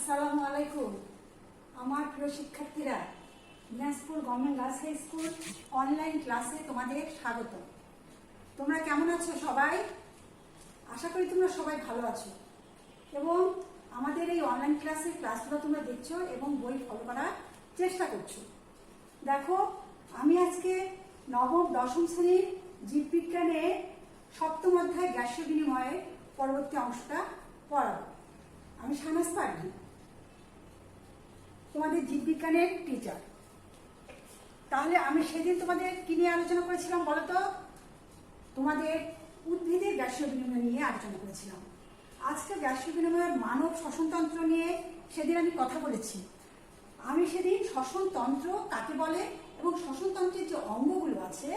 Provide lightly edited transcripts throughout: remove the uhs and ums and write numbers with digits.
আসসালামু আলাইকুম। আমার প্রিয় শিক্ষার্থীরা, Dinajpur government girls high school online ক্লাসে তোমাদের স্বাগত। তোমরা কেমন আছো সবাই? আশা করি তোমরা সবাই ভালো আছো এবং আমাদের এই অনলাইন ক্লাসগুলো তোমরা দেখছো এবং বই ফলো করার চেষ্টা করছো। দেখো, আমি আজকে নবম দশম শ্রেণীর জীববিজ্ঞানে সপ্তম অধ্যায় গ্যাসীয় বিনিময়ের পরবর্তী অংশটা পড়াবো। আমি শাহনাজ পারভীন, তোমাদের জীববিজ্ঞানের টিচার। তাহলে আমি সেদিন তোমাদের কি নিয়ে আলোচনা করেছিলাম বলো তো? তোমাদের উদ্ভিদের গ্যাসীয় বিনিময় নিয়ে আলোচনা করেছিলাম। আজকে গ্যাসীয় বিনিময়ের মানব শ্বসনতন্ত্র নিয়ে সেদিন আমি কথা বলেছি। আমি সেদিন শ্বসনতন্ত্র কাকে বলে এবং শ্বসনতন্ত্রের যে অঙ্গগুলো আছে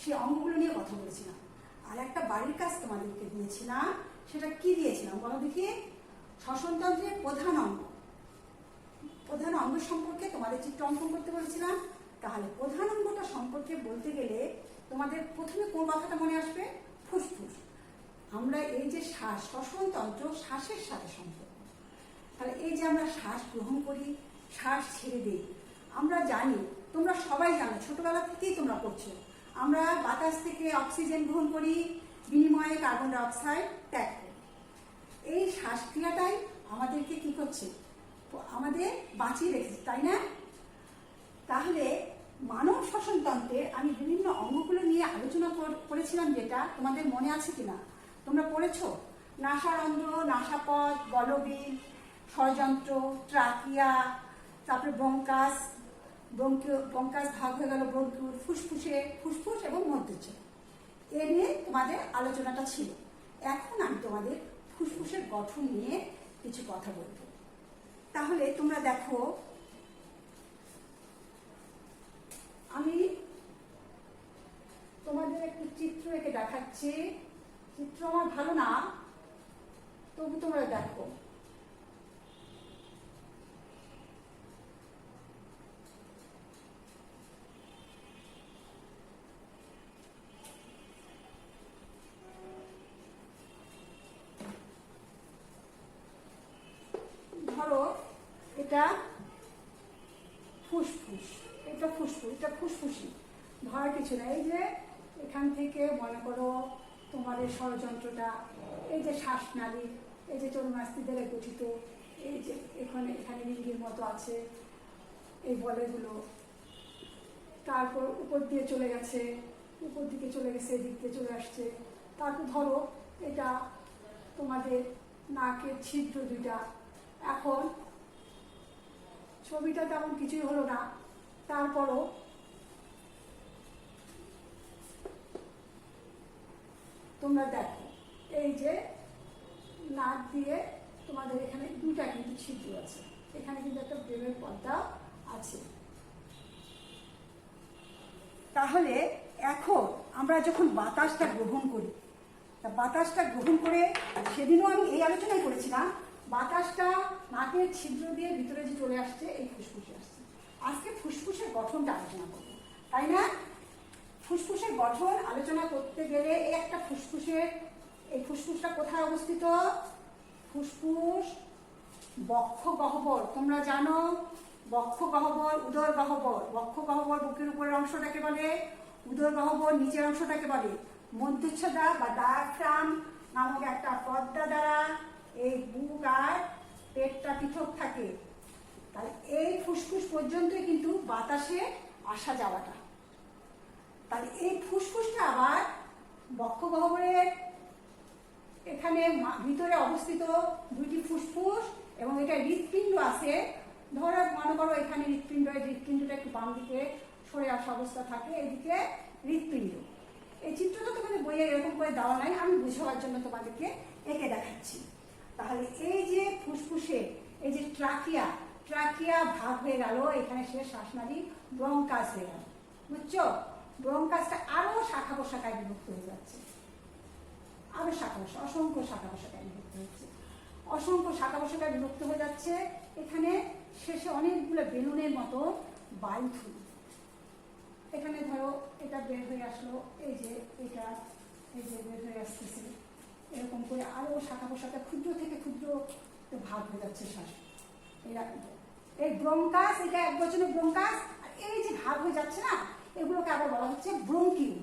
সেই অঙ্গগুলো নিয়ে কথা বলেছিলাম। আর একটা বাড়ির কাজ তোমাদেরকে দিয়েছিলাম। সেটা কি দিয়েছিলাম বলো দেখি? শ্বসনতন্ত্রের প্রধান অঙ্গ সম্পর্কে তোমাদের চিত্র অঙ্কন করতে বলেছিলাম। তাহলে প্রধান অঙ্গটা সম্পর্কে বলতে গেলে তোমাদের প্রথমে কোন কথাটা মনে আসবে? ফুসফুস। আমরা এই যে শ্বাস, শ্বসনতন্ত্র শ্বাসের সাথে সম্পর্ক। তাহলে এই যে আমরা শ্বাস গ্রহণ করি, শ্বাস ছেড়ে দিই, আমরা জানি, তোমরা সবাই জানো, ছোটবেলা থেকেই তোমরা পড়ছো, আমরা বাতাস থেকে অক্সিজেন গ্রহণ করি, বিনিময়ে কার্বন ডাই অক্সাইড ত্যাগ করি। এই শ্বাসক্রিয়াটাই আমাদেরকে কি করছে? আমাদের বাঁচিয়ে রেখেছে, তাই না? তাহলে মানব শ্বসনতন্ত্রে আমি বিভিন্ন অঙ্গগুলো নিয়ে আলোচনা করেছিলাম, যেটা তোমাদের মনে আছে কিনা তোমরা পড়েছো। নাসারন্ধ্র, নাসাপথ, গলবিল, ষড়যন্ত্র, ট্রাকিয়া, তারপরে ব্রঙ্কাস ভাগ হয়ে গেল ব্রঙ্কিউল, ফুসফুস এবং মধ্যচ্ছদ। এ নিয়ে তোমাদের আলোচনাটা ছিল। এখন আমি তোমাদের ফুসফুসের গঠন নিয়ে কিছু কথা বলবো। তাহলে তোমরা দেখো, আমি তোমাদের একটু চিত্র এঁকে দেখাচ্ছি। চিত্র আমার ভালো না, তবু তোমরা দেখো। ধরো এটা ফুসফুস, এটা ফুসফুসি। ধরার কিছু না। এই যে এখান থেকে মনে করো তোমার এই ষড়যন্ত্রটা, এই যে শ্বাসনালী, এই যে চর্মাস্থি দ্বারা গঠিত, এই যে এখানে রিঙ্গির মতো আছে এই বলয়গুলো, তারপর উপর দিয়ে চলে গেছে, উপর দিকে চলে গেছে, এদিক দিয়ে চলে আসছে। তারপর ধরো এটা তোমাদের নাকের ছিদ্র দুইটা। এখন ছবিটা তেমন কিছুই হলো না, তারপরও তোমরা দেখো, এই যে নাক দিয়ে তোমাদের এখানে দুইটা কিন্তু ছিদ্র আছে, এখানে কিন্তু একটা ব্রেনের পর্দা আছে। তাহলে এখন আমরা যখন বাতাসটা গ্রহণ করি, বাতাসটা গ্রহণ করে, সেদিনও আমি এই আলোচনাই করেছিলাম, বাতাসটা নাকের ছিদ্র দিয়ে ভিতরে যে চলে আসছে, এই ফুসফুসে আসছে। আজকে ফুসফুসের গঠনটা আলোচনা করবো, তাই না? ফুসফুসের গঠন আলোচনা করতে গেলে এই একটা এই ফুসফুসটা কোথায় অবস্থিত? ফুসফুস বক্ষ গহ্বর, তোমরা জানো, বক্ষ গহ্বর, উদর গহ্বর। বক্ষ গহ্বর বুকের উপরের অংশটাকে বলে, উদর গহ্বর নিচের অংশটাকে বলে। মধ্যচ্ছদা বা ডায়াফ্রাম নামক একটা পর্দা দ্বারা এই বুক আর পেটটা পৃথক থাকে। তাহলে এই ফুসফুস পর্যন্তই কিন্তু বাতাসে আসা যাওয়াটা। তাহলে এই ফুসফুসটা আবার বক্ষ গহ্বরের এখানে ভিতরে অবস্থিত দুইটি ফুসফুস, এবং এটা হৃৎপিণ্ড আছে। ধরো মনে করো এখানে হৃৎপিণ্ডটা একটু বাম দিকে সরে আসা অবস্থা থাকে, এদিকে হৃৎপিণ্ড। এই চিত্রটা তোমাদের বইয়ে এরকম করে দেওয়া নাই, আমি বুঝাবার জন্য তোমাদেরকে এঁকে দেখাচ্ছি। তাহলে এই যে ফুসফুসে এই যে ট্রাকিয়া ভাগ হয়ে গেল, এখানে সে শ্বাসনালী ব্রঙ্কাস হয়ে গেল, বুঝছো? ব্রঙ্কাসটা আরো শাখা প্রশাখায় বিভক্ত হয়ে যাচ্ছে, আরো অসংখ্য শাখা প্রশাখায় বিভক্ত হচ্ছে, অসংখ্য শাখা প্রশাখায় বিভক্ত হয়ে যাচ্ছে। এখানে শেষে অনেকগুলো বেলুনের মতো বায়ুথলি। এখানে ধরো এটা বের হয়ে আসলো, এই যে এটা এই যে বের হয়ে আসতেছে, এরকম করে আরো শাখা প্রশাখা ক্ষুদ্র থেকে ক্ষুদ্র ভাগ হয়ে যাচ্ছে শ্বাস। এরকম। এই ব্রঙ্কাস, এটা এক বচনে ব্রঙ্কাস, আর এই যে ভাগ হয়ে যাচ্ছে না, এগুলোকে আবার বলা হচ্ছে ব্রঙ্কিউল।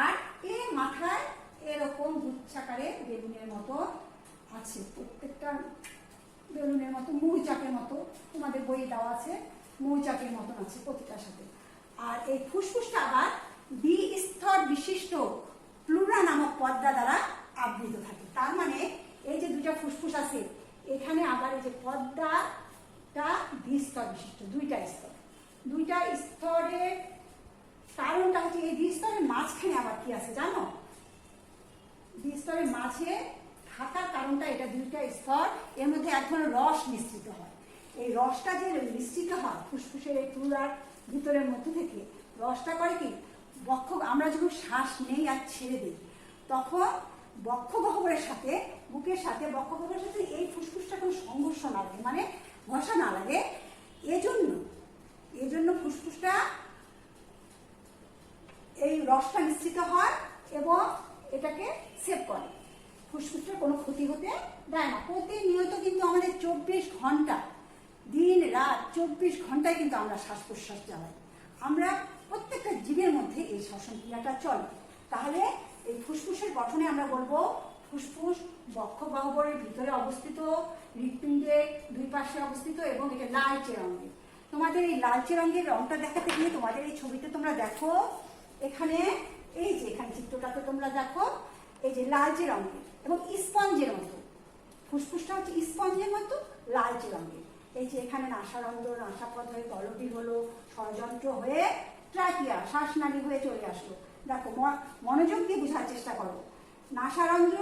আর এই মাথায় এরকম গুচ্ছাকারে বেলুনের মতো আছে, প্রত্যেকটা বেলুনের মতো, মৌচাকের মতো, তোমাদের বইয়ে দেওয়া আছে, মৌচাকের মতন আছে প্রতিটার সাথে। আর এই ফুসফুসটা আবার দ্বিস্তর বিশিষ্ট প্লুরা নামক পর্দা দ্বারা আবৃত থাকে। তার মানে এই যে দুইটা ফুসফুস আছে, এখানে আবার এই যে পর্দাটা দ্বিস্তর বিশিষ্ট, দুইটা স্তর। দুইটা স্তরের কারণটা হচ্ছে এই দ্বিস্তরের মাঝখানে আবার কি আছে জানো? দ্বিস্তরের মাঝে থাকার কারণটা, এটা দুইটা স্তর, এর মধ্যে এক ধরনের রস মিশ্রিত হয়। এই রসটা যে মিশ্রিত হয় ফুসফুসের এই প্লুরার ভিতরের মধ্যে থেকে, রসটা করে কি, আমরা যখন শ্বাস নেই আর ছেড়ে দিই, তখন বক্ষগহ্বরের সাথে, বুকের সাথে বক্ষগহ্বরের সাথে এই ফুসফুসটা কোনো সংঘর্ষ না লাগে, মানে ঘষা না লাগে। এজন্য ফুসফুসটা এই রসটা মিশ্রিত হয় এবং এটাকে সেভ করে, ফুসফুসের কোনো ক্ষতি হতে দেয় না। প্রতিনিয়ত কিন্তু আমাদের 24 ঘন্টা, দিন রাত 24 ঘন্টায় কিন্তু আমরা শ্বাস প্রশ্বাস চালাই। আমরা প্রত্যেকটা জীবের মধ্যে এই শ্বসন ক্রিয়াটা চলে। তাহলে এই ফুসফুসের গঠনে আমরা বলবো, ফুসফুস বক্ষগহ্বরের ভিতরে অবস্থিত, হৃৎপিণ্ডের দুই পাশে অবস্থিত এবং এটা লালচে রঙের। তোমাদের এই লালচে রঙের রংটা দেখাতে গিয়ে তোমাদের এই ছবিতে তোমরা দেখো, এখানে এই যে এখানে চিত্রটাতে তোমরা দেখো, এই যে লালচে রঙের এবং স্পঞ্জের মতো, ফুসফুসটা হচ্ছে স্পঞ্জের মতো লালচে রঙের। এই যে এখানে নাসারন্ধ্র, নাসাপথ হয়ে তলবি হলো, ষড়যন্ত্র হয়ে ট্রাকিয়া, শ্বাসনালী হয়ে চলে আসলো। দেখো, মনোযোগ দিয়ে বোঝার চেষ্টা করো। নাসারন্ধ্র,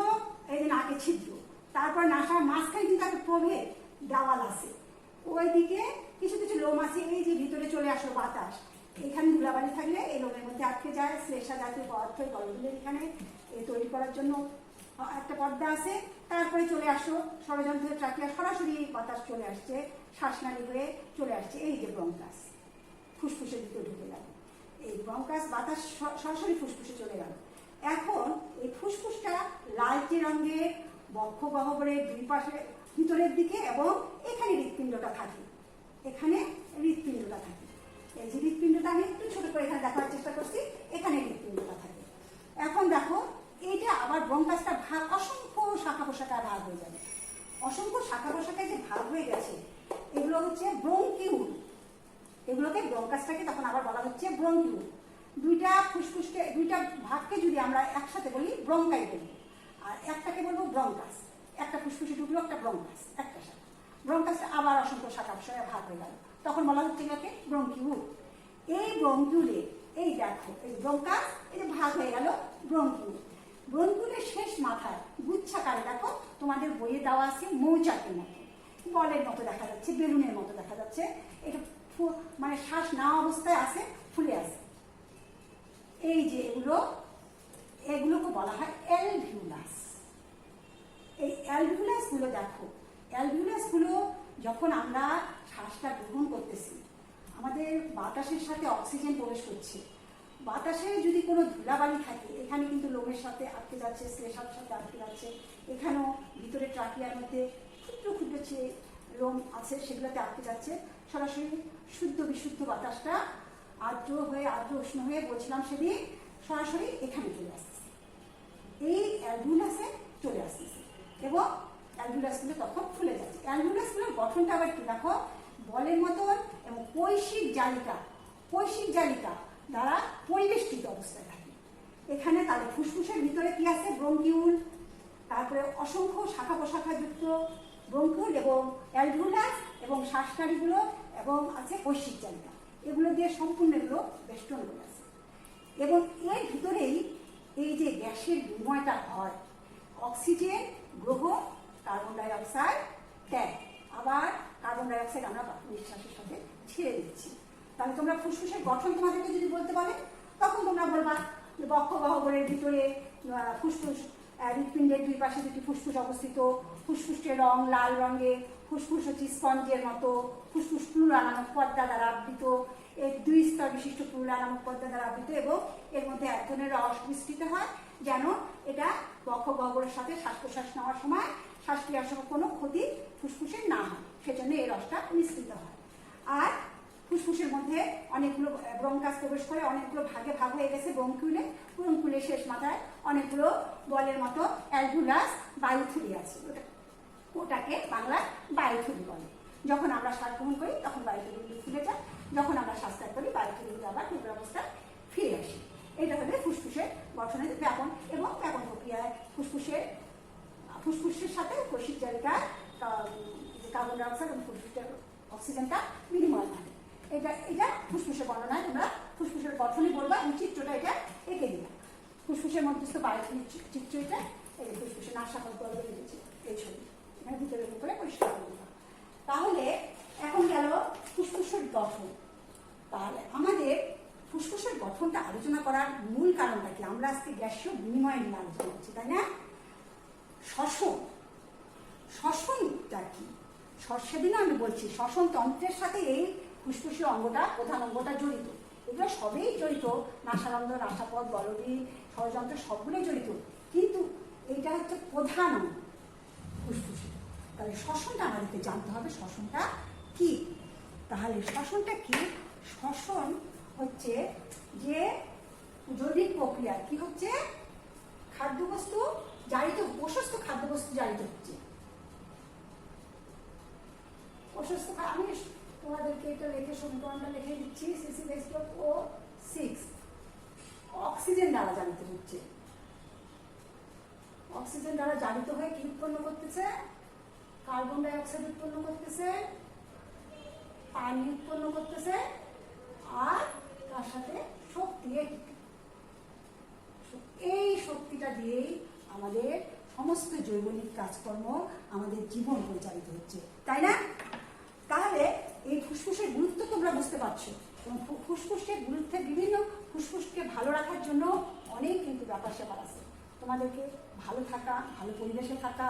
এই যে নাকে ছিদ্র, তারপর নাসার মাঝখানে কিন্তু একটা প্রভেদ দেওয়াল আছে, ওইদিকে কিছু কিছু লোম আছে, এই যে ভিতরে চলে আসলো বাতাস, এখানে ধুলাবালি থাকলে এই লোমের মধ্যে আটকে যায়, শ্লেষা জাতীয় পদার্থ গলগুলো এখানে তৈরি করার জন্য একটা পর্দা আছে। তারপরে চলে আসলো ষড়যন্ত্র ট্রাকিয়া, সরাসরি বাতাস চলে আসছে, শ্বাসনালী হয়ে চলে আসছে, এই যে ব্রঙ্কাস, ফুসফুসের ভিতরে ঢুকে গেল। এই ব্রঙ্কাস বাতাস সরাসরি ফুসফুসে চলে গেল। এখন এই ফুসফুসটা লালচে রঙের, বক্ষগহ্বরের দুই পাশে ভিতরের দিকে, এবং এখানে হৃৎপিণ্ডটা থাকে, এখানে হৃৎপিণ্ডটা থাকে। এই যে হৃৎপিণ্ডটা আমি একটু ছোট করে এখানে দেখার চেষ্টা করছি, এখানে হৃৎপিণ্ডটা থাকে। এখন দেখো, এইটা আবার ব্রঙ্কাসটা ভাগ, অসংখ্য শাখা প্রশাখায় ভাগ হয়ে যাবে। অসংখ্য শাখা প্রশাখায় যে ভাগ হয়ে গেছে, এগুলো হচ্ছে ব্রঙ্কিউল। এগুলোকে, ব্রঙ্কাসটাকে তখন আবার বলা হচ্ছে ব্রঙ্কিউল। দুইটা ফুসফুসকে, দুইটা ভাগকে যদি আমরা একসাথে বলি, ব্রঙ্কাই বলি, আর একটাকে বলবো ব্রঙ্কাস। একটা ফুসফুসে ঢুকলো একটা ব্রঙ্কাস, একটা শাখা। ব্রঙ্কাসটা আবার অসংখ্য শাখা প্রশাখায় ভাগ হয়ে গেল, তখন বলা হচ্ছে এটাকে ব্রঙ্কিউল। এই ব্রঙ্কিউলে, এই দেখো, এই ব্রঙ্কাস, এই যে ভাগ হয়ে গেল ব্রঙ্কিউল। ব্রঙ্কিউলের শেষ মাথায় গুচ্ছাকারে, দেখো তোমাদের বইয়ে দেওয়া আছে, মৌচাকের মতো, বলের মতো দেখা যাচ্ছে, বেলুনের মতো দেখা যাচ্ছে। এটা মানে শ্বাস নেওয়া অবস্থায় আছে, ফুলে আছে। এই যে এগুলোকে বলা হয় অ্যালভিউলাস। এই অ্যালভিউলাস গুলো দেখো, অ্যালভিউলাস গুলো যখন আমরা শ্বাসটা গ্রহণ করতেছি, আমাদের বাতাসের সাথে অক্সিজেন প্রবেশ করছে। বাতাসে যদি কোনো ধুলাবালি থাকে, এখানে কিন্তু লোমের সাথে আটকে যাচ্ছে, শ্লেষার সাথে আটকে যাচ্ছে, এখানেও ভিতরে ট্রাকিয়ার মধ্যে ক্ষুদ্র ক্ষুদ্র যে লোম আছে সেগুলোতে আটকে যাচ্ছে। সরাসরি শুদ্ধ বিশুদ্ধ বাতাসটা আর্দ্র হয়ে, আর্দ্র উষ্ণ হয়ে, বলছিলাম সেদিন, সরাসরি এখানে চলে আসতেছে, এই অ্যালভিউলাসে চলে আসতেছে, এবং অ্যালভিউলাসগুলো তখন ফুলে যাচ্ছে। অ্যালভিউলাসগুলোর গঠনটা আবার কি দেখো, বলের মতন, এবং কৈশিক জালিকা দ্বারা পরিবেষ্টিত অবস্থায় থাকে। এখানে তাদের ফুসফুসের ভিতরে কি আছে, ব্রঙ্কিউল, তারপরে অসংখ্য শাখা প্রশাখা যুক্ত ব্রঙ্কিউল এবং অ্যালভিউলাস, এবং শ্বাসনালীগুলো, এবং আছে কৈশিক জালিকা, এগুলো দিয়ে সম্পূর্ণ এগুলো বেষ্টন করে আছে। এবং এর ভিতরেই এই যে গ্যাসের বিনিময়টা হয়, অক্সিজেন গ্রহণ, কার্বন ডাই অক্সাইড ত্যাগ, আবার কার্বন ডাই অক্সাইড আমরা নিঃশ্বাসের সাথে ছেড়ে দিচ্ছি। তাহলে তোমরা ফুসফুসের গঠন তোমাদেরকে যদি বলতে বলে, তখন তোমরা বলবা যে বক্ষগহ্বরের ভিতরে ফুসফুস, হৃৎপিণ্ডের দুই পাশে দুটি ফুসফুস অবস্থিত, ফুসফুসের রং লাল রঙের, ফুসফুস হচ্ছে স্পঞ্জের মতো, ফুসফুস প্লুরা নামক পর্দা দ্বারা আবৃত, এর দুই স্তর বিশিষ্ট প্লুরা নামক পর্দা দ্বারা আবৃত, এবং এর মধ্যে এক ধরনের রস মিশ্রিত হয়, যেন এটা বক্ষগহ্বরের সাথে শ্বাস প্রশ্বাস নেওয়ার সময় শ্বাসক্রিয়ার সময় কোনো ক্ষতি ফুসফুসের না হয়, সেজন্য এই রসটা নিঃসৃত হয়। আর ফুসফুসের মধ্যে অনেকগুলো ব্রঙ্কাস প্রবেশ করে, অনেকগুলো ভাগে ভাগ হয়ে গেছে ব্রঙ্কুলে শেষ মাথায় অনেকগুলো বলের মতো অ্যালভিউলাস বায়ুথলি আছে, ওটাকে বাংলায় বায়ুথলি বলে। যখন আমরা শ্বাস গ্রহণ করি তখন বায়ুথলিগুলো খুলে যায়, যখন আমরা শ্বাস ত্যাগ করি বায়ুথলিগুলো আবার পূর্ব অবস্থায় ফিরে আসে। এটা হলে ফুসফুসের গঠনের ব্যাপন এবং ব্যাপন প্রক্রিয়ায় ফুসফুসের সাথে কোষিক জালিকার কার্বন ডাইঅক্সাইড এবং ফুসফুসের অক্সিজেনটা বিনিময় হয়। এটা ফুসফুসের বর্ণনায় তোমরা ফুসফুসের গঠনই বলবা এবং চিত্রটা এটা এঁকে দিবা। ফুসফুসের মধ্যস্থ বায়ুথলির চিত্র এটা, এই ফুসফুসের নাসাকল বলে দিয়েছে এই ছবি, এখানে ভিতরের উপরে পরিষ্কার করে দিবা। তাহলে এখন গেল ফুসফুসের গঠন। তাহলে আমাদের ফুসফুসের গঠনটা আলোচনা করার মূল কারণটা কি? আমরা আজকে গ্যাসীয় বিনিময় নিয়ে আলোচনা করছি, তাই না? শ্বসনটা কি? সেদিনও আমি বলছি শ্বসন তন্ত্রের সাথে এই ফুসফুসের অঙ্গটা, প্রধান অঙ্গটা জড়িত। এগুলো সবই জড়িত, নাসারন্ধ্র, নাসাপথ, গলবি, ষড়যন্ত্র সবগুলোই জড়িত, কিন্তু এইটা হচ্ছে প্রধান অঙ্গ ফুসফুসের। তাহলে শ্বসনটা আমাদেরকে জানতে হবে, শ্বসনটা কি। তাহলে শ্বসনটা কি? শ্বসন হচ্ছে যে জৈবিক প্রক্রিয়া, কি হচ্ছে? খাদ্যবস্তু জারিত, প্রশস্ত খাদ্যবস্তু জারিত হচ্ছে। প্রশস্ত, আমি তোমাদেরকে এটা লিখে সমীকরণটা লিখে দিচ্ছি, CC6 অক্সিজেন দ্বারা জারিত হচ্ছে। অক্সিজেন দ্বারা জারিত হয়ে কি উৎপন্ন করতেছে? কার্বন ডাই অক্সাইড উৎপন্ন করতেছে, পানি উৎপন্ন করতেছে, আর তার সাথে শক্তি। এই শক্তিটা দিয়েই আমাদের সমস্ত জৈবনিক কাজকর্ম, আমাদের জীবন পরিচালিত হচ্ছে, তাই না? তাহলে এই ফুসফুসের গুরুত্ব তোমরা বুঝতে পারছো। ফুসফুসের গুরুত্বে বিভিন্ন ফুসফুসকে ভালো রাখার জন্য অনেক কিন্তু ব্যাপার স্যাপার আছে। তোমাদেরকে ভালো থাকা, ভালো পরিবেশে থাকা,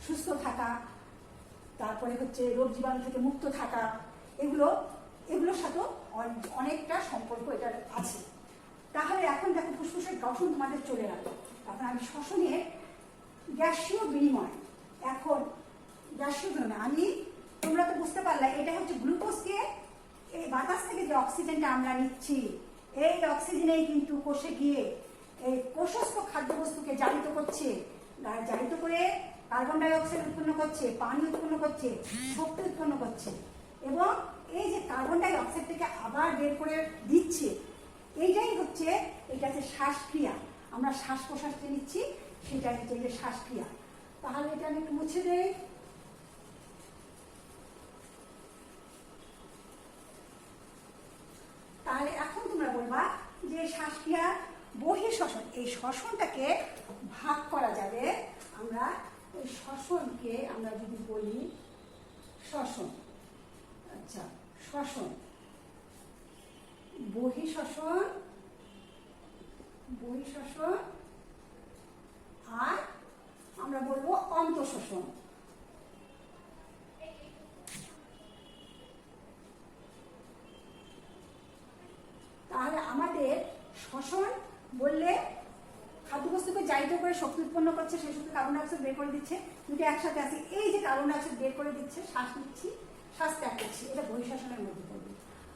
সুস্থ থাকা, তারপরে হচ্ছে রোগ জীবাণু থেকে মুক্ত থাকা, এগুলোর সাথেও অনেকটা সম্পর্ক এটা আছে। তাহলে এখন দেখো ফুসফুসের গঠন তোমাদের চলে গেল। এখন আমি শ্বসনের গ্যাসীয় বিনিময়, এখন গ্যাসীয় বিনিময় তোমরা তো বুঝতে পারলে, এটা হচ্ছে গ্লুকোজকে, এই বাতাস থেকে যে অক্সিজেনটা আমরা নিচ্ছি, এই অক্সিজেনেই কিন্তু কোষে গিয়ে এই কোষস্থ খাদ্যবস্তুকে জারিত করছে, জারিত করে কার্বন ডাই অক্সাইড উৎপন্ন করছে, পানি উৎপন্ন করছে, শক্তি উৎপন্ন করছে, এবং এই যে কার্বন ডাই অক্সাইডটাকে আবার বের করে দিচ্ছে, এইটাই হচ্ছে শ্বাসক্রিয়া। আমরা শ্বাস প্রশ্বাস নিচ্ছি, সেটাই হচ্ছে যে শ্বাসক্রিয়া। তাহলে এটা আমি একটু মুছে দেই। তাহলে এখন তোমরা বলবা যে শ্বাসক্রিয়া বহিঃশ্বসন, এই শ্বসনটাকে ভাগ করা যাবে। আমরা এই শ্বসনকে আমরা যদি বলি শ্বসন, আচ্ছা শ্বসন, বহিঃশ্বসন, আর আমরা বলবো অন্তঃশ্বসন। তাহলে আমাদের শ্বসন বললে খাদ্যবস্তুকে জারিত করে শক্তি উৎপন্ন করছে, সেই শক্তি কার্বন ডাইঅক্সাইড বের করে দিচ্ছে, দুটো একসাথে আছে। এই যে কার্বন ডাইঅক্সাইড বের করে দিচ্ছে, শ্বাস নিচ্ছি, শ্বাস ত্যাগ করছি, এটা বহিঃশ্বসনের মধ্যে পড়বে।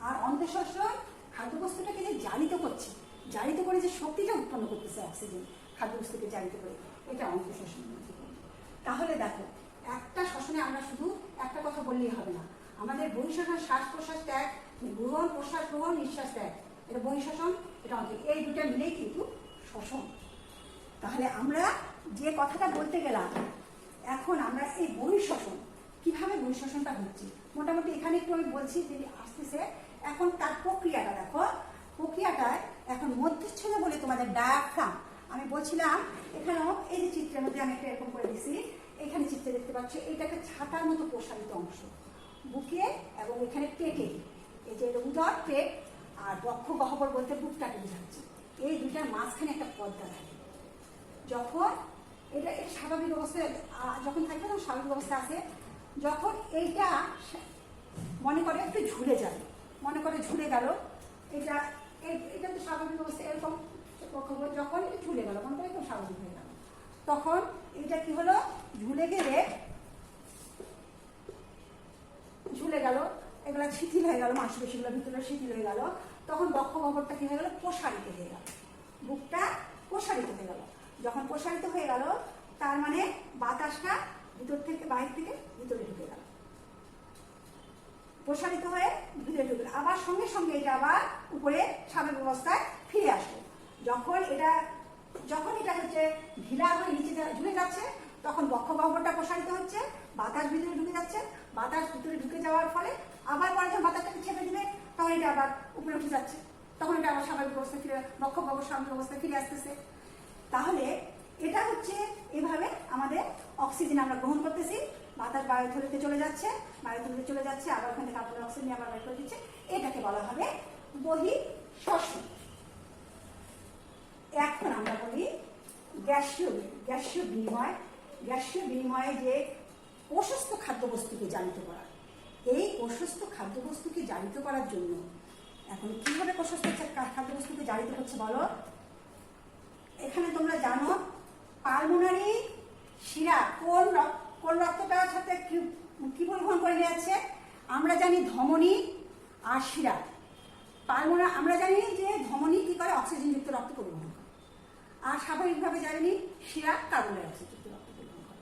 আর অন্তঃশ্বসন খাদ্যবস্তুটাকে যে জারিত করছে, জারিত করে যে শক্তিটা উৎপন্ন করতেছে অক্সিজেন খাদ্যবস্তুকে জারিত করে, এটা অন্তঃশ্বসনের মধ্যে পড়বে। তাহলে দেখো, একটা শ্বসনে আমরা শুধু একটা কথা বললেই হবে না, আমাদের বহিঃশ্বসন শ্বাস প্রশ্বাস ত্যাগ, গ্রহণ প্রশ্বাস গ্রহণ, নিঃশ্বাস ত্যাগ, এটা বহিঃশ্বসন, এটা অন্তঃ, এই দুটা মিলেই কিন্তু শ্বসন। তাহলে আমরা যে কথাটা বলতে গেলাম, এখন আমরা এই বহিঃশ্বসন কিভাবে বহিঃশ্বসনটা হচ্ছে, মোটামুটি এখানে একটু আমি বলছি যে আসতেছে। এখন তার প্রক্রিয়াটা দেখো, প্রক্রিয়াটায় এখন মধ্যচ্ছদ বলে তোমাদের ডায়াফ্রাম, আমি বলছিলাম এখানেও এই যে চিত্রের মধ্যে আমি একটা এরকম করে দিছি, এখানে চিত্রে দেখতে পাচ্ছ এটা একটা ছাতার মতো প্রসারিত অংশ, বুকে এবং এখানে পেটে, এই যে উদর পেট আর বক্ষ গহ্বর বলতে বুকটাকে বোঝাচ্ছে, এই দুটার মাঝখানে একটা পর্দা থাকে। যখন এটা স্বাভাবিক অবস্থায় যখন থাকবে তখন স্বাভাবিক অবস্থা আছে, যখন এইটা মনে করে একটু ঝুলে যাবে, মনে করে ঝুলে গেল, এটা তো স্বাভাবিক অবস্থা এরকম, যখন এটা ঝুলে গেল মনে করে একটু স্বাভাবিক হয়ে গেল, তখন এটা কি হলো, ঝুলে গেল, এগুলো শিথিল হয়ে গেল, মাংসপেশিগুলো ভিতরে শিথিল হয়ে গেল। তখন বক্ষগহ্বরটা কি হয়ে গেল, প্রসারিত হয়ে গেল, বুকটা প্রসারিত হয়ে গেল। যখন প্রসারিত হয়ে গেল তার মানে বাতাসটা ভিতর থেকে বাইরে থেকে ভিতরে ঢুকে গেল, প্রসারিত হয়ে ভিতরে ঢুকে গেল। আবার সঙ্গে সঙ্গে এটা আবার উপরে স্বাভাবিক অবস্থায় ফিরে আসলো। যখন এটা হচ্ছে ঢিলা হয়ে নিচে ঝুলে যাচ্ছে, তখন বক্ষগহ্বরটা প্রসারিত হচ্ছে, বাতাস ভিতরে ঢুকে যাচ্ছে। বাতাস ভিতরে ঢুকে যাওয়ার ফলে আবার পরে যখন বাতাসটাকে ছেড়ে দিবে তখন এটা আবার উপরে উঠে যাচ্ছে, তখন এটা আবার স্বাভাবিক অবস্থায় ফিরে, বক্ষগহ্বর স্বাভাবিক অবস্থায় ফিরে আসতেছে। তাহলে এটা হচ্ছে এভাবে আমাদের অক্সিজেন আমরা গ্রহণ করতেছি, বাতাস বায়ুথলিতে চলে যাচ্ছে, আবার ওখানে কার্বন অক্সিজেন আবার বের করে দিচ্ছে। এটাকে বলা হবে বহিঃশ্বসন। এখন আমরা বলি গ্যাসীয় বিনিময়ে যে প্রশস্ত খাদ্যবস্তুকে জারিত করা। এই প্রশস্ত খাদ্যবস্তুকে জারিত করার জন্য এখন কিভাবে প্রশস্ত খাদ্যবস্তুকে জারিত করছে বলো। এখানে তোমরা জানো পালমোনারি শিরা কোন রক্তটার সাথে কি পরিবহন করে নিয়ে যাচ্ছে, আমরা জানি ধমনী আর শিরা। আমরা জানি যে ধমনী কি করে, অক্সিজেনযুক্ত রক্ত পরিবহন করে, আর স্বাভাবিকভাবে জানি শিরা কার্বন ডাই অক্সাইড যুক্ত রক্ত পরিবহন করে।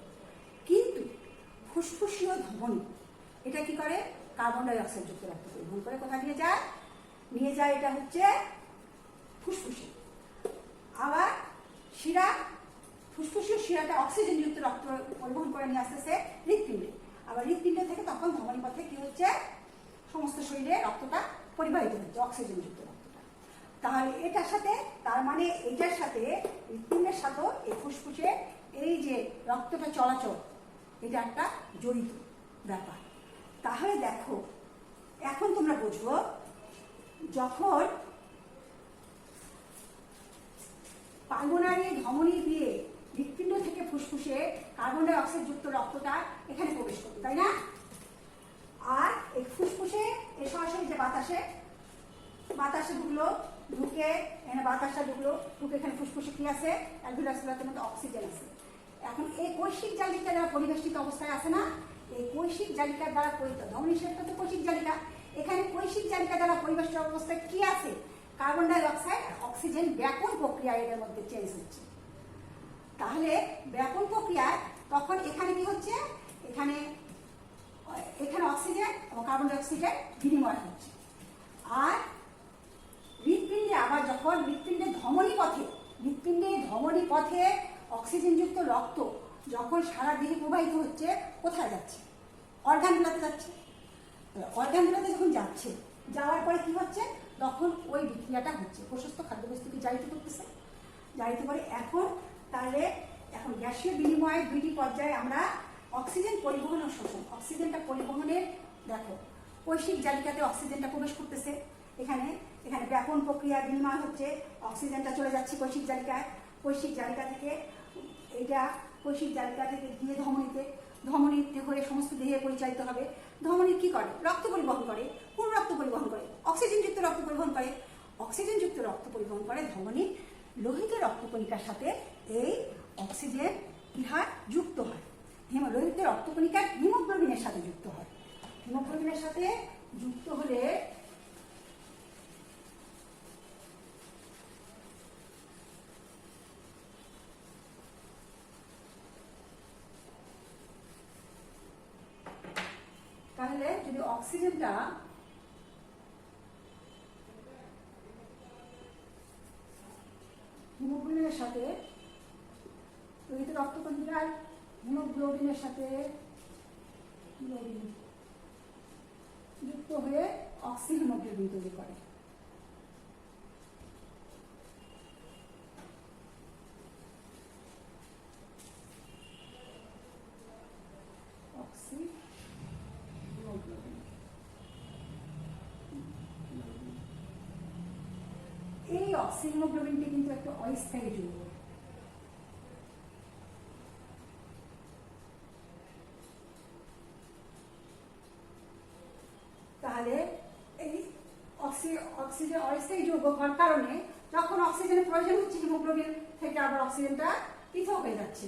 কিন্তু ফুসফুসীয় ধমনী এটা কি করে, কার্বন ডাই অক্সাইড যুক্ত রক্ত পরিবহন করে। কোথায় নিয়ে যায় এটা হচ্ছে ফুসফুসে। আবার ফুসফুসীয় শিরাটা অক্সিজেন যুক্ত রক্ত পরিবহন করে নিয়ে আসতেছে হৃৎপিণ্ডে। আবার হৃৎপিণ্ড থেকে তখন ধমনী পথে কি হচ্ছে, সমস্ত শরীরে রক্তটা পরিবাহিত হচ্ছে, অক্সিজেন যুক্ত রক্তটা। তাহলে এটার সাথে, তার মানে এটার সাথে হৃৎপিণ্ডের সাথেও এই ফুসফুসে এই যে রক্তটা চলাচল, এটা একটা জড়িত ব্যাপার। তাহলে দেখো এখন তোমরা বুঝবো, যখন পালমোনারি ধমনী দিয়ে হৃৎপিণ্ড থেকে ফুসফুসে কার্বন ডাই অক্সাইড যুক্ত রক্তটা এখানে প্রবেশ করবে, তাই না? আর এই ফুসফুসে এই সরাসরি যে বাতাসে ঢুকে এখানে বাতাসটা ঢুকে এখানে ফুসফুসে কি আছে, অ্যালভিওলাসের মধ্যে অক্সিজেন আছে। এখন এই কৈশিক জালিকা দ্বারা পরিবেষ্টিত অবস্থায় আছে না, এই কৈশিক জালিকার দ্বারা ধমনী শিরাটা তো কৈশিক জালিকা, এখানে কৈশিক জালিকা দ্বারা পরিবেষ্টিত অবস্থায় কি আছে, কার্বন ডাই অক্সাইড আর অক্সিজেন ব্যাপন প্রক্রিয়ায় এর মধ্যে চেঞ্জ হচ্ছে। তাহলে ব্যাপন প্রক্রিয়ায় তখন এখানে কি হচ্ছে, এখানে অক্সিজেন এবং কার্বন ডাই অক্সাইডের বিনিময় হচ্ছে। আর হৃৎপিণ্ডে আবার যখন হৃৎপিণ্ডে ধমনী পথে অক্সিজেনযুক্ত রক্ত যখন সারা দেহে প্রবাহিত হচ্ছে, কোথায় যাচ্ছে, অর্গানগুলোতে যাচ্ছে। অর্গানগুলোতে যখন যাচ্ছে, যাওয়ার পরে কি হচ্ছে, তখন ওই বিক্রিয়াটা হচ্ছে, প্রশস্ত খাদ্যবস্তুকে জারিত করতেছে, জারিত করে। এখন গ্যাসীয় বিনিময়ের দুইটি পর্যায়ে আমরা অক্সিজেন পরিবহন ও শোষণ। অক্সিজেনটা পরিবহনের, দেখো কৈশিক জালিকাতে অক্সিজেনটা প্রবেশ করতেছে, এখানে ব্যাপন প্রক্রিয়া বিনিময় হচ্ছে, অক্সিজেনটা চলে যাচ্ছে কৈশিক জালিকা থেকে গিয়ে ধমনীতে হয়ে সমস্ত দেহে পরিচালিত হবে। ধমনী কি করে, রক্ত পরিবহন করে। কোন রক্ত পরিবহন করে, অক্সিজেনযুক্ত রক্ত পরিবহন করে। অক্সিজেনযুক্ত রক্ত পরিবহন করে ধমনী লোহিত রক্তকণিকার সাথে এই অক্সিজেন কি হয়, যুক্ত হয়। লোহিত রক্তকণিকার হিমোগ্লোবিনের সাথে যুক্ত হয়। হিমোগ্লোবিনের সাথে যুক্ত হলে তাহলে যদি অক্সিজেনটা হিমোগ্লোবিনের সাথে, লোহিত রক্তকণিকার হিমোগ্লোবিনের সাথে যুক্ত হয়ে অক্সিহিমোগ্লোবিন তৈরি করে। এই অক্সিহিমোগ্লোবিনটি কিন্তু একটা অস্থায়ী যৌগ। তাহলে এই অক্সিজেন অস্থায়ী যৌগ হওয়ার কারণে যখন অক্সিজেনের প্রয়োজন হচ্ছে হিমোগ্লোবিন থেকে আবার অক্সিজেনটা পৃথক হয়ে যাচ্ছে।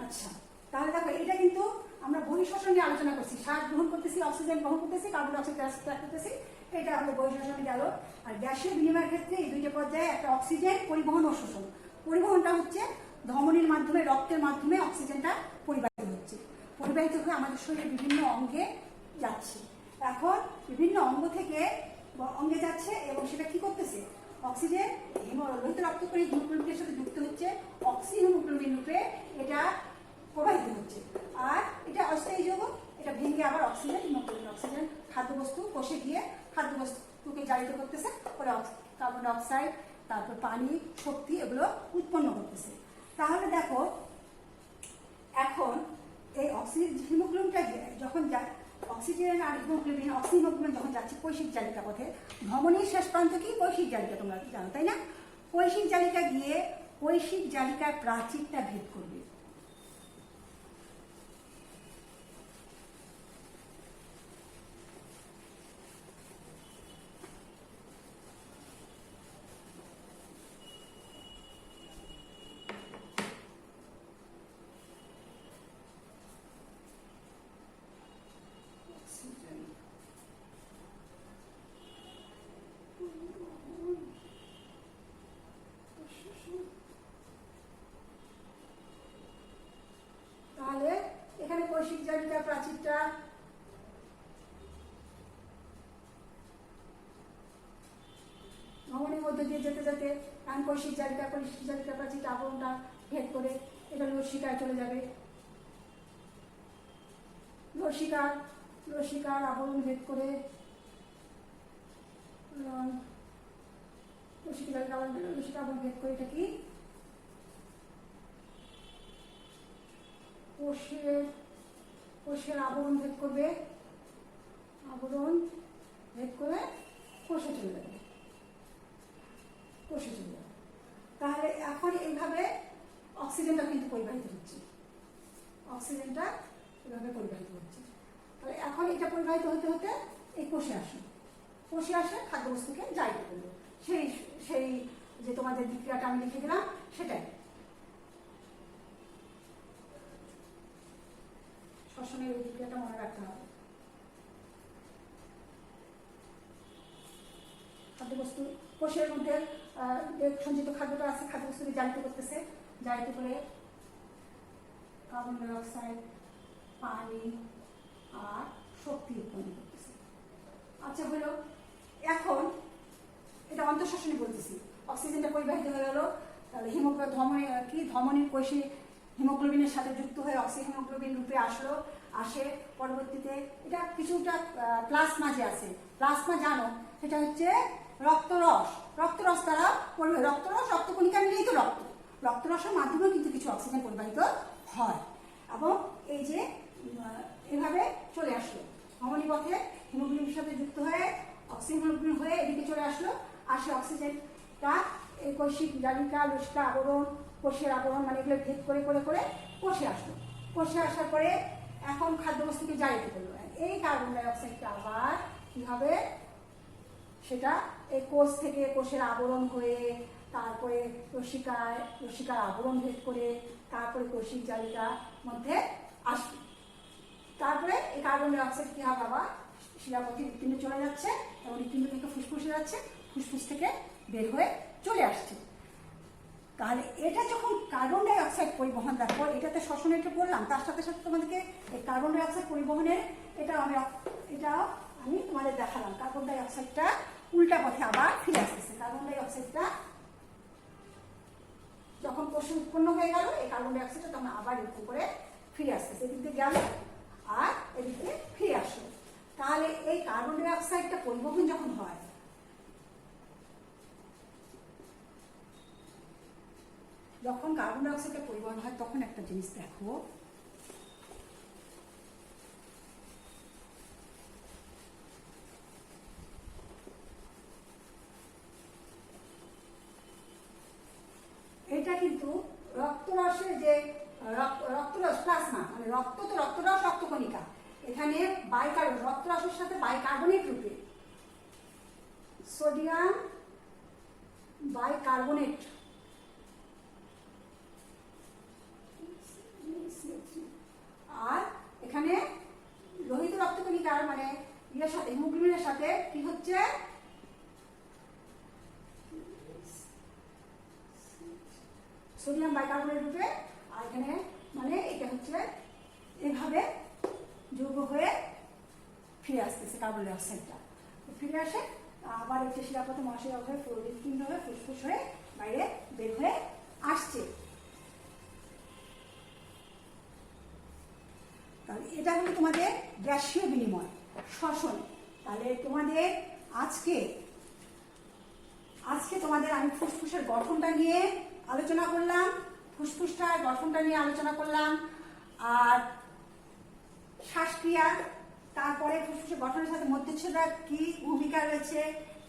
আচ্ছা, তাহলে দেখো এটা কিন্তু আমরা বহিঃশ্বসন নিয়ে আলোচনা করছি। শ্বাস গ্রহণ করতেছি, অক্সিজেন গ্রহণ করতেছি, কার্বন ডাই অক্সাইড ত্যাগ করতেছি, এটা আমরা বহিঃশ্বসনে গেল। আর গ্যাসীয় বিনিময়ের ক্ষেত্রে এই দুইটা পর্যায়ে, একটা অক্সিজেন পরিবহন ও শোষণ। পরিবহনটা হচ্ছে ধমনীর মাধ্যমে, রক্তের মাধ্যমে অক্সিজেনটা পরিবাহিত হচ্ছে, পরিবাহিত হয়ে আমাদের শরীরের বিভিন্ন অঙ্গে যাচ্ছে। এখন বিভিন্ন অঙ্গ থেকে অঙ্গে যাচ্ছে এবং সেটা কি করতেছে, অক্সিজেন লোহিত রক্তকণিক হিমোগ্লোবিনের সাথে যুক্ত হচ্ছে, অক্সি হিমোগ্লোবিন রূপে এটা প্রবাহিত হচ্ছে। আর এটা অস্থায়ী যৌগ, এটা ভেঙে আবার অক্সিজেন, হিমোগ্লোবিন, অক্সিজেন খাদ্যবস্তু কোষে গিয়ে খাদ্যবস্তুকে জারিত করতেছে, পরে কার্বন ডাই অক্সাইড, তারপর পানি, শক্তি এগুলো উৎপন্ন করতেছে। তাহলে দেখো এখন এই অক্সিজেন হিমোগ্লোবিনটা যখন অক্সিজেন আর হিমোগ্লোবিন, হিমোগ্লোবিন যখন যাচ্ছে কৈশিক জালিকা পথে, ধমনীর শেষ প্রান্ত কি কৈশিক জালিকা, তোমরা জানো তাই না? কৈশিক জালিকা গিয়ে কৈশিক জালিকার প্রাচীরটা ভেদ করবে। তাহলে এখানে কৈশিক জালিকার প্রাচীরটা ধমনীর মধ্যে দিয়ে যেতে যেতে কৈশিক জালিকা প্রাচীরটা আবরণটা ভেদ করে এটা লসিকায় চলে যাবে। লসিকার আবরণ ভেদ করে লসিকা আবরণ ভেদ করে এটা কি কোষের আবরণ ভেদ করবে, আবরণ ভেদ করে কোষে চলে যাবে। তাহলে এখন এইভাবে অক্সিজেনটা কিন্তু পরিবাহিত হচ্ছে, তাহলে এখন এটা পরিবাহিত হতে হতে এই কোষে আসে খাদ্যবস্তুকে জারিত করলো। সেই যে তোমাদের বিক্রিয়াটা আমি লিখে দিলাম সেটাই শ্বসনের এই বিক্রিয়াটা মনে রাখতে হবে। খাদ্যবস্তু কোষের মধ্যে সঞ্চিত খাদ্যটা আছে, খাদ্যবস্তুকে জারিত করতেছে, জারিত করে কার্বন ডাই অক্সাইড, পানি আর শক্তি উৎপন্ন করতেছে। আচ্ছা হলো, এখন এটা অন্তঃশ্বসনে বলতেছি। অক্সিজেনটা পরিবাহিত হয়ে গেল, তাহলে ধমনীর কোষে হিমোগ্লোবিনের সাথে যুক্ত হয়ে অক্সি হিমোগ্লোবিন রূপে আসে। পরবর্তীতে এটা কিছুটা প্লাজমা যে আছে, প্লাজমা জানো সেটা হচ্ছে রক্তরস দ্বারা রক্তকণিকা মিলেই তো রক্তরসের মাধ্যমে কিন্তু কিছু অক্সিজেন পরিবাহিত হয়। এবং এই যে এভাবে চলে আসলো ধমনী পথে হিমোগ্লোবিনের সাথে যুক্ত হয়ে অক্সি হিমোগ্লোবিন হয়ে এদিকে চলে আসে অক্সিজেনটা এই কৈশিক জালিকা, লসিকা আবরণ, কোষের আবরণ, মানে এগুলো ভেদ করে কোষে আসার পরে এখন খাদ্যবস্তুকে জারিত করলো। এই কার্বন ডাই অক্সাইডটা আবার কি হবে, সেটা এই কোষ থেকে কোষের আবরণ হয়ে তারপরে লসিকার আবরণ ভেদ করে তারপরে কৈশিক জালিকার মধ্যে আসবে। তারপরে এই কার্বন ডাই অক্সাইড কি হবে, আবার শিরাপথে হৃৎপিণ্ডে চলে যাচ্ছে এবং হৃৎপিণ্ড থেকে ফুসফুসে যাচ্ছে, ফুসফুস থেকে বের হয়ে চলে আসছে। তাহলে এটা যখন কার্বন ডাই অক্সাইড পরিবহন, দেখো এটাতে শ্বসন এটা বললাম, তার সাথে সাথে তোমাদেরকে এই কার্বন ডাই অক্সাইড পরিবহনের এটা আমি তোমাদের দেখালাম। কার্বন ডাই অক্সাইডটা উল্টা পথে আবার ফিরে আসতেছে। কার্বন ডাই অক্সাইডটা যখন কোষে উৎপন্ন হয়ে গেল, এই কার্বন ডাই অক্সাইডটা তখন আবার এরকম করে ফিরে আসতেছে, এদিক দিয়ে গেল আর এদিকে ফিরে আসলো। তাহলে এই কার্বন ডাই অক্সাইডটা পরিবহন যখন হয়, তখন একটা জিনিস দেখো, বাইকার্বন, রক্তরসের সাথে বাইকার্বনেট রূপে, সোডিয়াম বাইকার্বনেট, আর এখানে লোহিত রক্তকণিকার মানে ইয়ের সাথে হিমোগ্লোবিনের সাথে কি হচ্ছে, সোডিয়াম বাইকার্বনেট রূপে, আর এখানে মানে এটা হচ্ছে এভাবে যৌগ হয়ে ফিরে আসতেছে কার্বন ডাই অক্সাইডটা, ফিরে আসে আবার হচ্ছে শিলাপথ মহাশয় হয়ে হৃৎপিণ্ড হয়ে ফুসফুস হয়ে বাইরে বের হয়ে আসছে। তাহলে এটা হলো তোমাদের গ্যাসীয় বিনিময়, শ্বসন। তাহলে তোমাদের আজকে তোমাদের আমি ফুসফুসের গঠনটা নিয়ে আলোচনা করলাম, ফুসফুসটার গঠনটা নিয়ে আলোচনা করলাম, আর শ্বাসক্রিয়া, তারপরে ফুসফুসের গঠনের সাথে মধ্যচ্ছদার কি ভূমিকা রয়েছে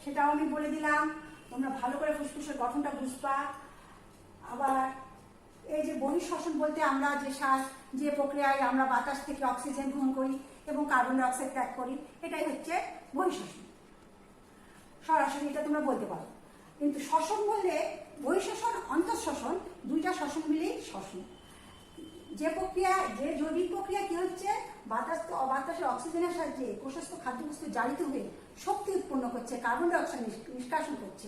সেটাও আমি বলে দিলাম। তোমরা ভালো করে ফুসফুসের গঠনটা বুঝবা। আবার এই যে বহিঃশ্বসন বলতে আমরা যে প্রক্রিয়ায় আমরা বাতাস থেকে অক্সিজেন গ্রহণ করি এবং কার্বন ডাই অক্সাইড ত্যাগ করি, এটাই হচ্ছে বহিঃশ্বসন। সরাসরি এটা তোমরা বলতে পারো, কিন্তু শ্বসন বললে বহিঃশ্বসন অন্তঃশ্বসন দুইটা শ্বসন মিলেই শ্বসন। যে প্রক্রিয়া, যে জৈবিক প্রক্রিয়া কি হচ্ছে, বাতাসের অক্সিজেনের সাহায্যে কোষস্থ খাদ্যবস্তু জারিত হয়ে শক্তি উৎপন্ন করছে, কার্বন ডাই অক্সাইড নিষ্কাশন করছে,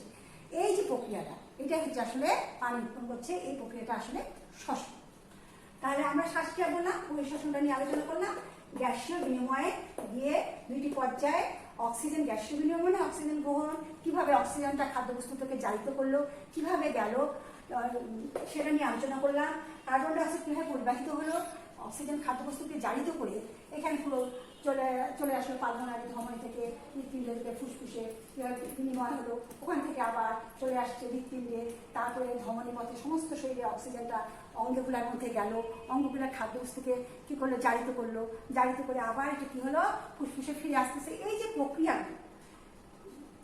এই যে প্রক্রিয়াটা, এটা হচ্ছে আসলে পানি উৎপন্ন করছে, এই প্রক্রিয়াটা আসলে শ্বসন। তাহলে আমরা শ্বাসক্রিয়া বললাম, বহিঃশ্বসনটা নিয়ে আলোচনা করলাম। গ্যাসীয় বিনিময়ে গিয়ে দুইটি পর্যায়ে, অক্সিজেন গ্যাসীয় বিনিময় মানে অক্সিজেন গ্রহণ, কিভাবে অক্সিজেনটা খাদ্যবস্তু থেকে জারিত করলো, কিভাবে গেল, সেটা নিয়ে আলোচনা করলাম। কার্বন ডাই অক্সাইড কিভাবে পরিবাহিত হলো, অক্সিজেন খাদ্যবস্তুকে জারিত করে এখানে পুরো চলে আসলো পালমোনারি ধমনী থেকে হৃৎপিণ্ড থেকে ফুসফুসে, বিনিময় হলো, ওখান থেকে আবার চলে আসছে হৃৎপিণ্ডে, তারপরে ধমনী পথে সমস্ত শরীরে অক্সিজেনটা অঙ্গগুলার মধ্যে গেল, অঙ্গগুলার খাদ্যবস্তুকে কি করলো, জারিত করলো, জারিত করে আবার এটা কি হলো, ফুসফুসে ফিরে আসতেছে। এই যে প্রক্রিয়া,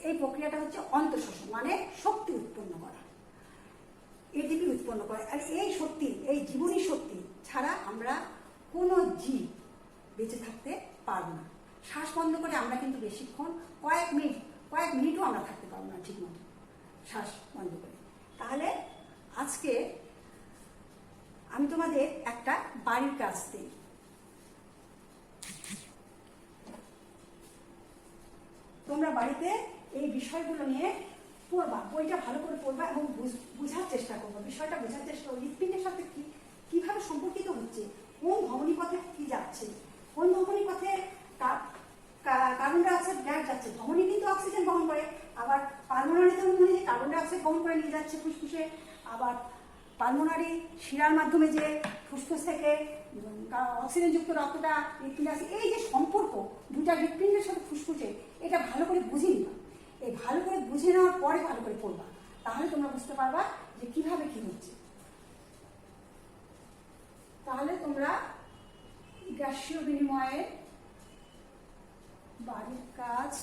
এই প্রক্রিয়াটা হচ্ছে অন্তঃশ্বসন, মানে শক্তি উৎপন্ন করা, এটিপি উৎপন্ন করে। আর এই শক্তি, এই জীবনী শক্তি ছাড়া আমরা কোনো জীব বেঁচে থাকতে পারবো না। শ্বাস বন্ধ করে আমরা কিন্তু বেশিক্ষণ কয়েক মিনিটও আমরা থাকতে পারবো না ঠিক মতো শ্বাস বন্ধ করে। তাহলে আজকে আমি তোমাদের একটা বাড়ির কাজ দিই। তোমরা বাড়িতে এই বিষয়গুলো নিয়ে পড়বা, বইটা ভালো করে পড়বা এবং বোঝার চেষ্টা করবো, বিষয়টা বোঝার চেষ্টা করবো, হৃৎপিণ্ডের সাথে কিভাবে সম্পর্কিত হচ্ছে, কোন ধমনী পথে কি যাচ্ছে, কোন ধমনী পথে কার্বন ডাই অক্সাইড গ্যাস যাচ্ছে। ধমনী কিন্তু অক্সিজেন বহন করে, আবার পালমোনারি ধমনী যে কার্বন ডাই অক্সাইড বহন করে নিয়ে যাচ্ছে ফুসফুসে, আবার পালমোনারি শিরার মাধ্যমে যে ফুসফুস থেকে অক্সিজেনযুক্ত রক্তটা হৃৎপিণ্ডে আসে। এই যে সম্পর্ক দুটা হৃৎপিণ্ডের সাথে ফুসফুসে, এটা ভালো করে বুঝে নিবা। এই ভালো করে বুঝে নেওয়ার পরে ভালো করে পড়বা, তাহলে তোমরা বুঝতে পারবা যে কিভাবে কি হচ্ছে। তাহলে তোমরা গ্যাসীয় বিনিময়ে বাড়ির কাজ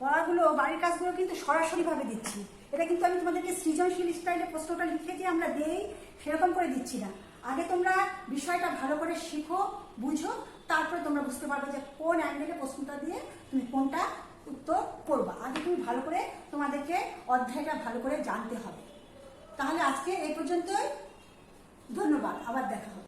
পড়াগুলো, বাড়ির কাজগুলো কিন্তু সরাসরি ভাবে দিচ্ছি। এটা কিন্তু আমি তোমাদেরকে সৃজনশীল স্টাইলে প্রশ্নটা লিখে যে আমরা দেই সেরকম করে দিচ্ছি না। আগে তোমরা বিষয়টা ভালো করে শিখো, বুঝো, তারপরে তোমরা বুঝতে পারবে যে কোন অ্যাঙ্গেলে প্রশ্নটা দিয়ে তুমি কোনটা উত্তর করবা। আগে তুমি ভালো করে তোমাদেরকে অধ্যায়টা ভালো করে জানতে হবে। তাহলে আজকে এই পর্যন্তই, ধন্যবাদ, আবার দেখা হবে।